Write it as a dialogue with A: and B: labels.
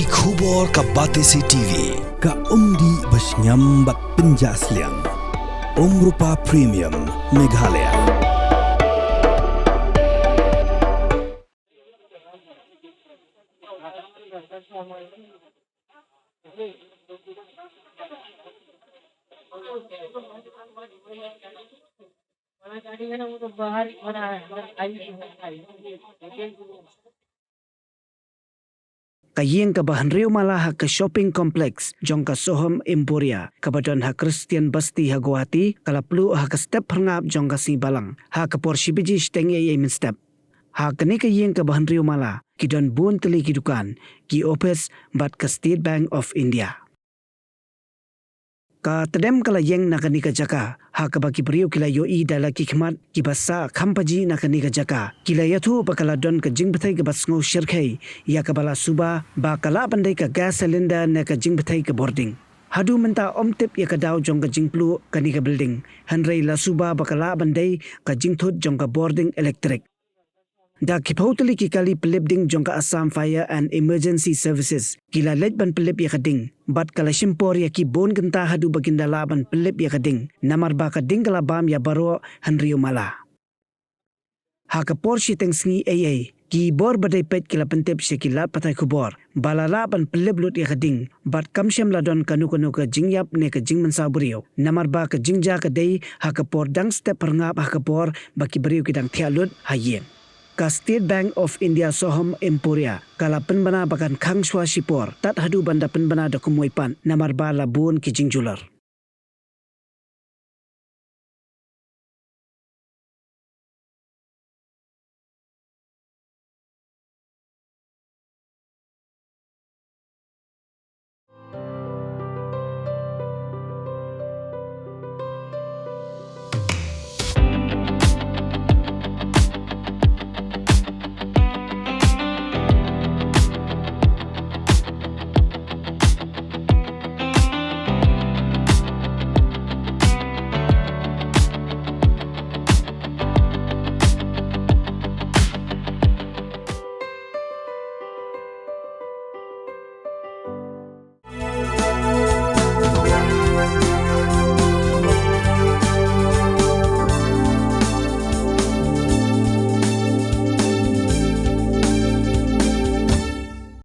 A: Ki khubor ka Batesi TV.
B: Ka umdi basnyam bak penjaslian. Rupa Premium Meghalaya.
C: Kayeng ka bahan rio malah ke shopping complex jong ka Sohom Emporia kabadon ha Christian Basti ha Guwahati kala plu ha ka step hangap jong ka Sibalang ha ka Porsche biji steng ye min step ha kani kayeng ka bahan rio malah kidon bun teli kidukan ki office bat ka State Bank of India ka tedem kala yeng nakani ka jaka ha ka baki beriu kila yoi dala ki khmat ki basa khampaji nakani ka jaka kila yathu bakala don ka jing bethai ka basngo shirkhai ya ka bala suba ba kala bandai ka gas cylinder ne ka jing bethai ka boarding hadu menta omtip ya ka daw jong ka jing plu kani ka building hanrei la suba bakala bandai ka jing thut jong ka boarding electric da kiphautali ki kali pelibding jong ka Assam Fire and Emergency Services kila letban pelib ya kading bat kala shimpor ya ki bon genta hadu baginda laban pelib ya kading namar ba ka dingala bam ya baro hanriu mala ha ka Porsche tengsngi AA ki bor badai pet kila pentep shekila patai khubor bala laban pelib lut ya kading bat kamshem ladon kanu ka jingyap ne ka jing mensabrio namar ba ka jingja ka dei ha ka por dang step perngap ha ka por baki beriu kidang thialut hayen ka State Bank of India Sohom Emporia kala penbana bakan khang shwa shipor tat hadu banda penbana da kumoy pan namar ba labun ki jingjular